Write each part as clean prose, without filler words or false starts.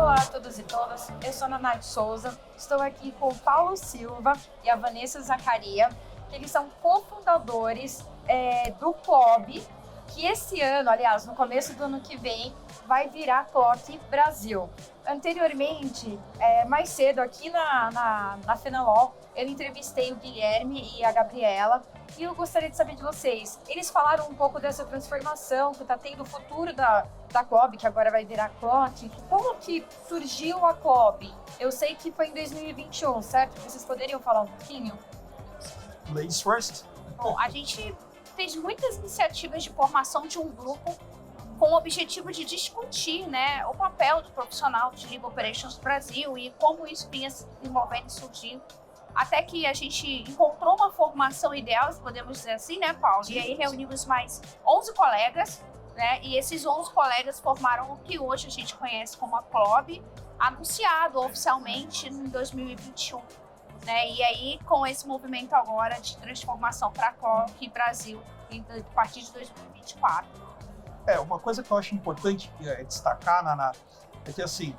Olá a todos e todas, eu sou a Nath Souza, estou aqui com o Paulo Silva e a Vanessa Zacaria, que eles são cofundadores do CLOB, que esse ano, aliás, no começo do ano que vem, vai virar CLOB Brasil. Anteriormente, mais cedo aqui na Fenalol, eu entrevistei o Guilherme e a Gabriela e eu gostaria de saber de vocês. Eles falaram um pouco dessa transformação que está tendo o futuro da CLOB, que agora vai virar CLOB. Como que surgiu a CLOB? Eu sei que foi em 2021, certo? Vocês poderiam falar um pouquinho? Ladies first. Bom, a gente fez muitas iniciativas de formação de um grupo com o objetivo de discutir, né, o papel do profissional de Legal Operations no Brasil e como isso vinha se desenvolvendo e surgindo. Até que a gente encontrou uma formação ideal, se podemos dizer assim, né, Paulo? E aí reunimos mais 11 colegas, né, e esses 11 colegas formaram o que hoje a gente conhece como a CLOB, anunciado oficialmente em 2021. Né? E aí, com esse movimento agora de transformação para a CLOB Brasil, a partir de 2024. Uma coisa que eu acho importante destacar, Naná, é que assim,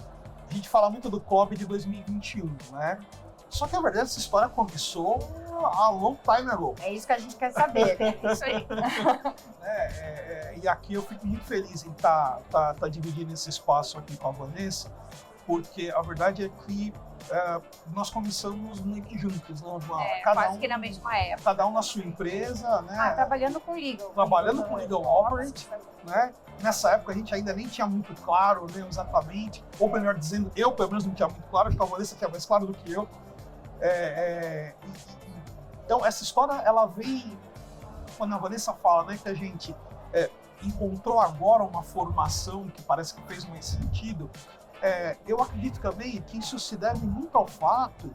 a gente fala muito do CLOB de 2021, né? Só que, na verdade, essa história começou a long time ago. É isso que a gente quer saber. Isso aí. E aqui eu fico muito feliz em estar dividindo esse espaço aqui com a Vanessa, porque a verdade é que nós começamos muito juntos, né? Quase que na mesma época. Cada um na sua empresa, né? Trabalhando com Legal. Trabalhando com Legal Operate, né? Nessa época a gente ainda nem tinha muito claro, né, exatamente, ou melhor dizendo, eu pelo menos não tinha muito claro, acho que a Vanessa tinha mais claro do que eu. Então essa história, ela vem, quando a Vanessa fala, né, que a gente encontrou agora uma formação que parece que fez mais sentido, eu acredito também que isso se deve muito ao fato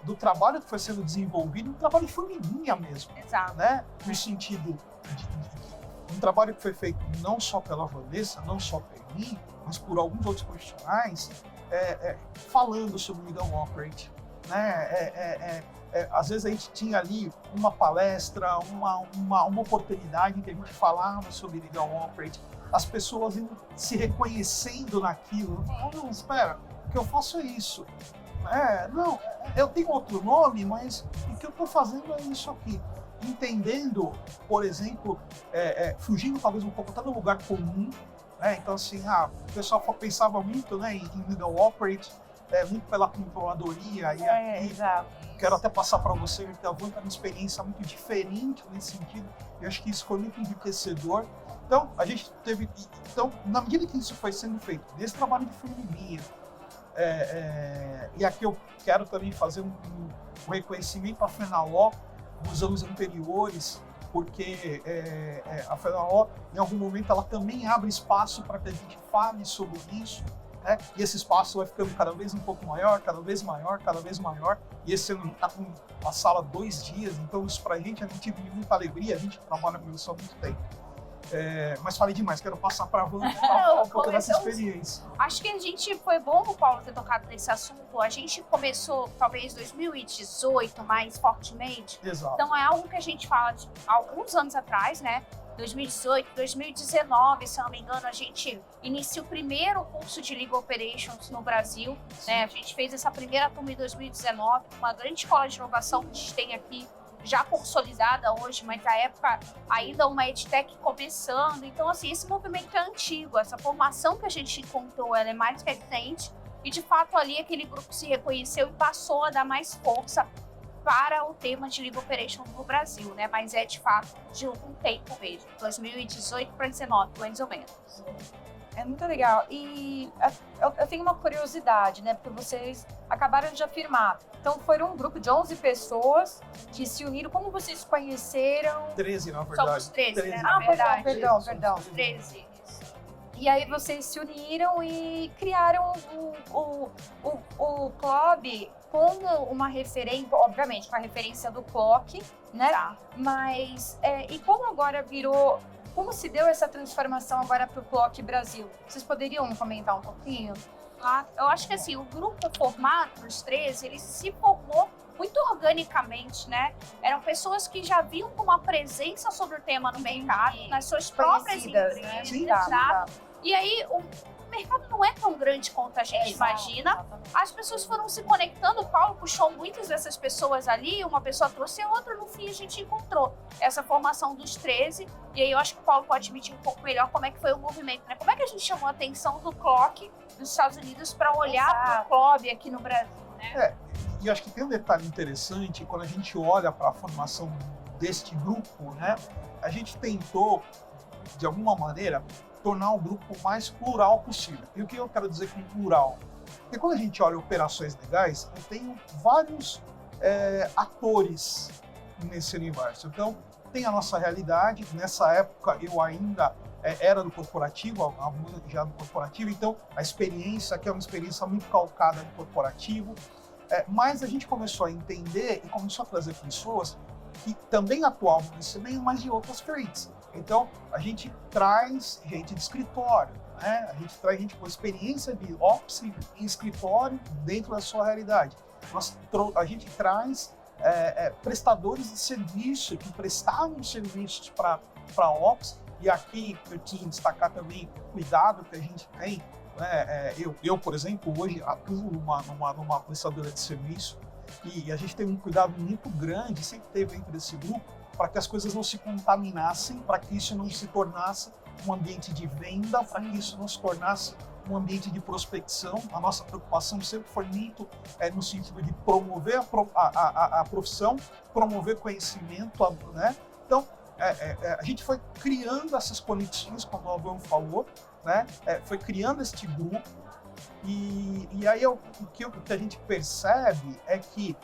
do trabalho que foi sendo desenvolvido, um trabalho de formiguinha mesmo. Exato. Né? No sentido de um trabalho que foi feito não só pela Vanessa, não só por mim, mas por alguns outros profissionais, falando sobre Legal Operate. Né? Às vezes a gente tinha ali uma palestra, uma oportunidade que a gente falava sobre Legal Operate, as pessoas se reconhecendo naquilo. Não, espera, o que eu faço é isso. Não, eu tenho outro nome, mas o que eu estou fazendo é isso aqui. Entendendo, por exemplo, fugindo talvez um pouco até do lugar comum. Então, assim, o pessoal pensava muito, né, em Legal Operate, muito pela controladoria. E aqui, Exato. quero até passar para você que a Van tem uma experiência muito diferente nesse sentido. Eu acho que isso foi muito enriquecedor. Então, a gente teve... Então, na medida que isso foi sendo feito, nesse trabalho de formiguinha, e aqui eu quero também fazer um reconhecimento à Fenalol nos anos anteriores, porque a Fenalol, em algum momento, ela também abre espaço para que a gente fale sobre isso, né? E esse espaço vai ficando cada vez um pouco maior, cada vez maior, cada vez maior. E esse ano está com uma sala 2 dias, então isso para a gente vive muita alegria, a gente trabalha com isso há muito tempo. Mas falei demais, quero passar para a Van falar um pouco dessa experiência. Acho que a gente foi bom, o Paulo, ter tocado nesse assunto. A gente começou, talvez, 2018, mais fortemente. Exato. Então, é algo que a gente fala de alguns anos atrás, né? 2018, 2019, se eu não me engano, a gente inicia o primeiro curso de Legal Operations no Brasil. Né? A gente fez essa primeira turma em 2019, uma grande escola de inovação que a gente tem aqui, já consolidada hoje, mas na época ainda uma EdTech começando. Então, assim, esse movimento é antigo, essa formação que a gente encontrou, ela é mais recente e, de fato, ali aquele grupo se reconheceu e passou a dar mais força para o tema de Legal Operations no Brasil, né? Mas de fato, de algum tempo mesmo, 2018 para 2019, mais ou menos. É muito legal. E eu tenho uma curiosidade, né? Porque vocês acabaram de afirmar. Então, foram um grupo de 11 pessoas que se uniram. Como vocês se conheceram? 13, na verdade. Somos 13, né? Ah, Na verdade. perdão. 13. E aí vocês se uniram e criaram o CLOB como uma referência, obviamente, com a referência do CLOC, né? Tá. Mas, e como agora virou... Como se deu essa transformação agora para o CLOC Brasil? Vocês poderiam comentar um pouquinho? Eu acho que assim, o grupo formado, os 13, ele se formou muito organicamente, né? Eram pessoas que já vinham com uma presença sobre o tema no mercado, nas suas próprias Conhecidas, empresas, né? exato. E aí, mercado não é tão grande quanto a gente imagina. Exatamente. As pessoas foram se conectando, o Paulo puxou muitas dessas pessoas ali, uma pessoa trouxe a outra, no fim a gente encontrou essa formação dos 13, e aí eu acho que o Paulo pode admitir um pouco melhor como é que foi o movimento, né? Como é que a gente chamou a atenção do CLOC dos Estados Unidos para olhar para o clube aqui no Brasil, né? E acho que tem um detalhe interessante, quando a gente olha para a formação deste grupo, né, a gente tentou, de alguma maneira, tornar o grupo o mais plural possível. E o que eu quero dizer com plural? Porque quando a gente olha operações legais, eu tenho vários atores nesse universo. Então, tem a nossa realidade. Nessa época, eu ainda era do corporativo, já do corporativo, então a experiência, que é uma experiência muito calcada no corporativo, mas a gente começou a entender e começou a trazer pessoas que também atuavam nesse meio, mas de outras frentes. Então, a gente traz gente de escritório, né? A gente traz gente com experiência de ops em escritório dentro da sua realidade. A gente traz prestadores de serviço que prestavam serviços para ops, e aqui eu tinha que destacar também o cuidado que a gente tem. Eu, por exemplo, hoje atuo numa prestadora de serviço, e a gente tem um cuidado muito grande, sempre teve dentro desse grupo, para que as coisas não se contaminassem, para que isso não se tornasse um ambiente de venda, para que isso não se tornasse um ambiente de prospecção. A nossa preocupação sempre foi muito no sentido de promover a profissão, promover conhecimento, né? Então, a gente foi criando essas conexões, como o Alvão falou, né? Foi criando este grupo, e aí o que a gente percebe é que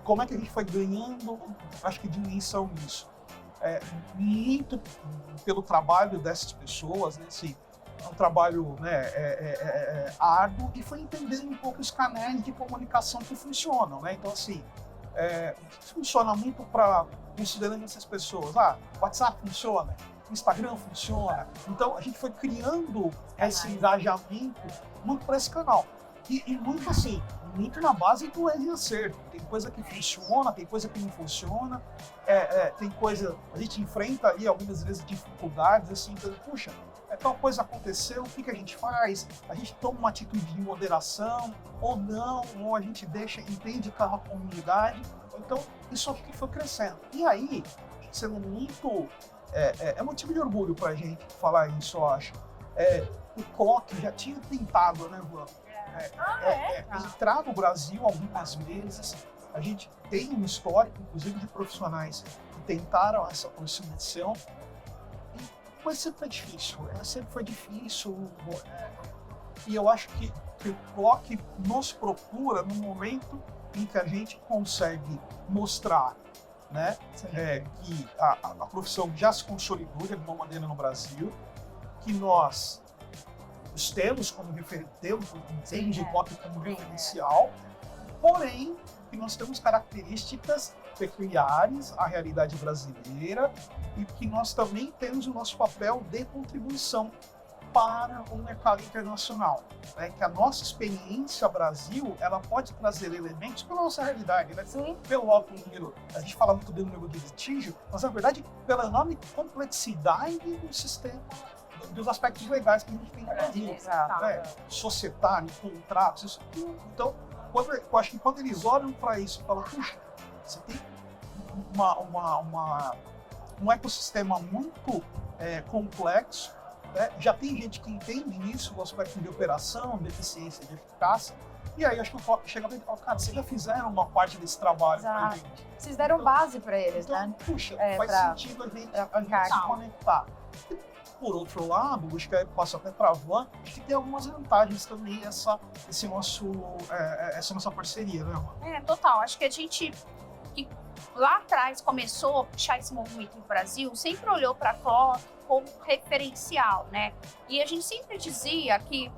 como é que a gente foi ganhando, acho que dimensão nisso. Muito pelo trabalho dessas pessoas, né? Assim, é um trabalho, né, árduo, e foi entendendo um pouco os canais de comunicação que funcionam, né? Então, assim, funciona muito para considerando essas pessoas. WhatsApp funciona, Instagram funciona. Então, a gente foi criando esse engajamento muito para esse canal. E muito assim, muito na base do erro e acerto. Tem coisa que funciona, tem coisa que não funciona, tem coisa, a gente enfrenta aí algumas vezes dificuldades, assim, então, puxa, tal coisa aconteceu, o que a gente faz? A gente toma uma atitude de moderação, ou não, ou a gente entende cada comunidade. Então, isso aqui foi crescendo. E aí, sendo muito, motivo de orgulho pra gente falar isso, eu acho. O CLOC já tinha tentado, né, Van? Entrar no Brasil algumas vezes. A gente tem um histórico, inclusive, de profissionais que tentaram essa aproximação, mas sempre foi difícil. E eu acho que o CLOC nos procura no momento em que a gente consegue mostrar, né, que a profissão já se consolidou de alguma maneira no Brasil, que nós temos como referencial, porém que nós temos características peculiares à realidade brasileira e que nós também temos o nosso papel de contribuição para o mercado internacional, né? Que a nossa experiência Brasil, ela pode trazer elementos pela nossa realidade, né? Sim. Pelo alto número, a gente fala muito do número de litígio, mas na verdade pela enorme complexidade do sistema, dos aspectos legais que a gente tem no Brasil, né? Societário, contratos, isso tudo. Então, eu acho que quando eles olham para isso e falam, puxa, você tem um ecossistema muito complexo, né? Já tem gente que entende isso, o aspecto de operação, de eficiência, de eficácia, e aí acho que o CLOC chega e fala, cara, vocês já fizeram uma parte desse trabalho pra gente. Vocês deram base para eles, então, né? Puxa, faz sentido a gente se conectar. Por outro lado, acho que passo até para a Van, acho que tem algumas vantagens também essa nossa parceria, né, Van? Total. Acho que a gente, que lá atrás começou a puxar esse movimento no Brasil, sempre olhou para a CLOC como referencial, né? E a gente sempre dizia que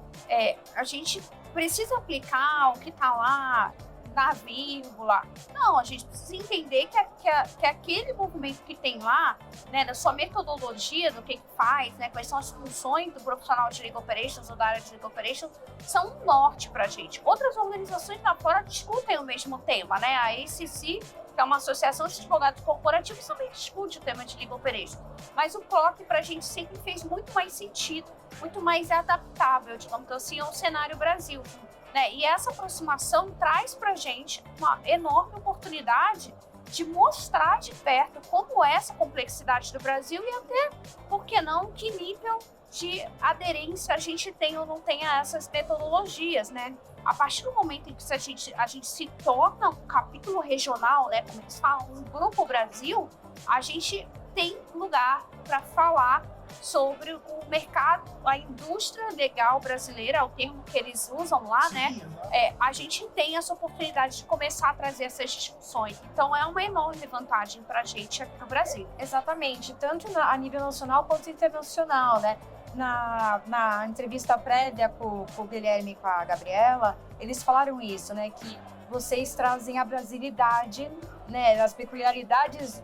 a gente precisa aplicar o que está lá, na vírgula. Não, a gente precisa entender que aquele movimento que tem lá, né, da sua metodologia, do que faz, né, quais são as funções do profissional de Legal Operations ou da área de Legal Operations, são um norte pra gente. Outras organizações lá fora discutem o mesmo tema, né? A ACC que é uma associação de advogados corporativos, também discute o tema de legal operations. Mas o CLOC, para a gente, sempre fez muito mais sentido, muito mais adaptável, digamos assim, ao cenário Brasil. Né? E essa aproximação traz para a gente uma enorme oportunidade de mostrar de perto como é essa complexidade do Brasil e até, por que não, que nível de aderência a gente tem ou não tem a essas metodologias, né? A partir do momento em que a gente se torna um capítulo regional, né, como eles falam, um grupo Brasil, a gente tem lugar para falar sobre o mercado, a indústria legal brasileira, é o termo que eles usam lá, né? A gente tem essa oportunidade de começar a trazer essas discussões. Então, é uma enorme vantagem para a gente aqui no Brasil. Exatamente, tanto a nível nacional quanto internacional, né? Na entrevista prévia com o Guilherme e com a Gabriela, eles falaram isso, né? Que vocês trazem a brasilidade, né? As peculiaridades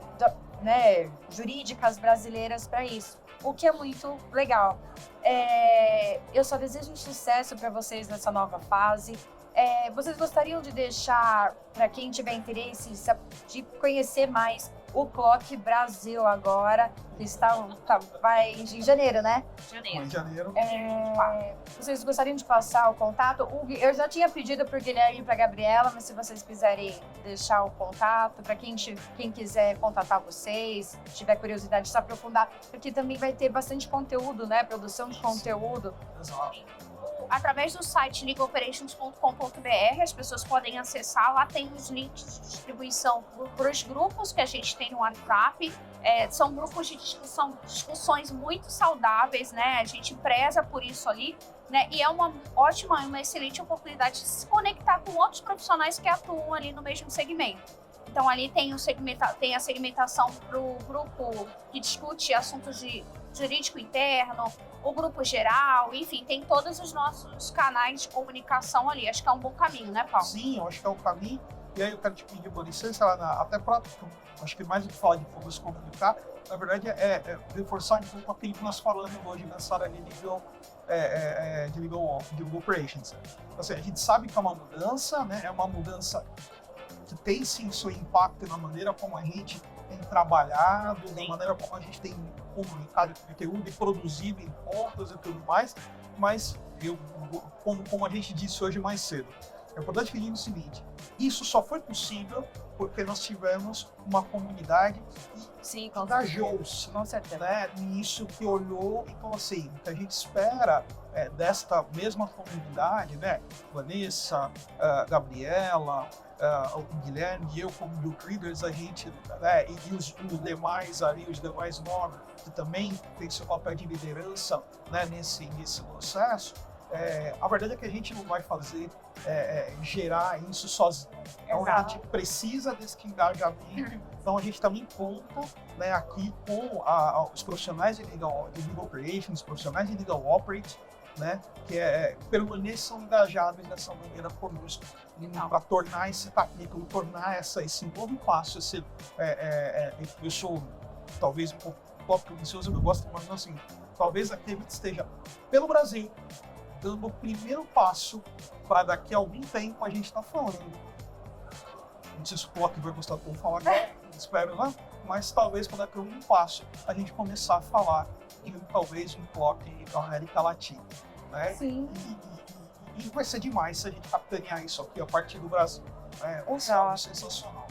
né, jurídicas brasileiras para isso, o que é muito legal. Eu só desejo um sucesso para vocês nessa nova fase. Vocês gostariam de deixar, para quem tiver interesse, de conhecer mais o CLOC Brasil agora, que vai em janeiro, né? Janeiro. Em janeiro. Vocês gostariam de passar o contato? Eu já tinha pedido para o Guilherme e para a Gabriela, mas se vocês quiserem deixar o contato, para quem quiser contatar vocês, tiver curiosidade de se aprofundar, porque também vai ter bastante conteúdo, né? Produção de conteúdo. Exato. Através do site legaloperations.com.br, as pessoas podem acessar, lá tem os links de distribuição para os grupos que a gente tem no WhatsApp. São grupos de discussões muito saudáveis, né? A gente preza por isso ali, né? E é uma excelente oportunidade de se conectar com outros profissionais que atuam ali no mesmo segmento. Então, ali tem a segmentação para o grupo que discute assuntos de jurídico interno, o grupo geral, enfim, tem todos os nossos canais de comunicação ali. Acho que é um bom caminho, né, Paulo? Sim, eu acho que é o caminho. E aí eu quero te pedir uma licença, até para, acho que mais do que falar de como se comunicar, na verdade é reforçar um pouco aquilo que nós falamos hoje nessa área de legal operations. Assim, a gente sabe que é uma mudança, né? É uma mudança que tem sim seu impacto na maneira como a gente tem trabalhado, na maneira como a gente tem comunicado conteúdo e produzido em pontos e tudo mais, mas como a gente disse hoje mais cedo, é importante que a gente diga o seguinte: isso só foi possível porque nós tivemos uma comunidade que engajou-se, né, nisso, que olhou. Então, assim, o que a gente espera desta mesma comunidade, né, Vanessa, Gabriela, o Guilherme e eu como Group Leaders, a gente, né, e os demais ali, os demais nomes, que também tem seu papel de liderança, né, nesse processo. A verdade é que a gente não vai fazer gerar isso sozinho. Então, a gente precisa desse engajamento. Então, a gente também conta, né, aqui com os profissionais de legal operations, os profissionais de legal operate, né, que permaneçam engajados dessa maneira conosco, para tornar esse capítulo, tornar esse novo passo. Eu sou talvez um pouco tópico ansioso, eu gosto, mas assim, talvez a Cambridge esteja pelo Brasil dando o primeiro passo para daqui a algum tempo a gente está falando. Não sei se o CLOC vai gostar de falar agora, espero, né? Mas talvez para daqui a algum passo a gente começar a falar de talvez um CLOC da América Latina, né? Sim. E vai ser demais se a gente capitanear isso aqui a partir do Brasil. Vai ser algo sensacional.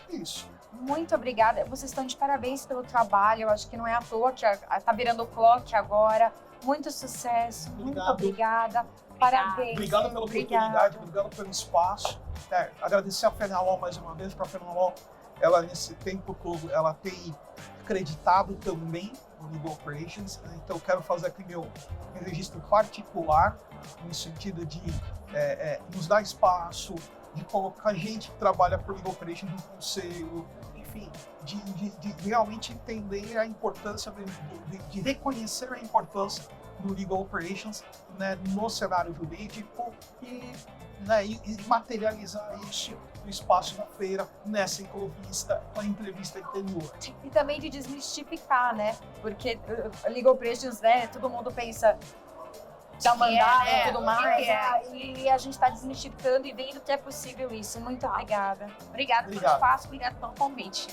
Isso. Muito obrigada. Vocês estão de parabéns pelo trabalho. Eu acho que não é à toa que está virando o CLOC agora. Muito sucesso. Obrigado. Muito obrigada. Parabéns. Obrigado pela oportunidade, obrigado pelo espaço. Agradecer a Fenalol mais uma vez, para a Fenalol, ela nesse tempo todo, ela tem acreditado também no Legal Operations, né? Então eu quero fazer aqui meu registro particular, no sentido de nos dar espaço, de colocar gente que trabalha por Legal Operations no conselho, enfim, de realmente entender a importância, de reconhecer a importância do Legal Operations, né, no cenário jurídico e materializar isso no espaço da feira, nessa entrevista anterior. E também de desmistificar, né? Porque Legal Operations, né, todo mundo pensa da mandala né? e tudo O que mais. que é? E a gente está desmistificando e vendo que é possível isso. Muito obrigada. Obrigada pelo Obrigado. espaço, obrigada pelo convite.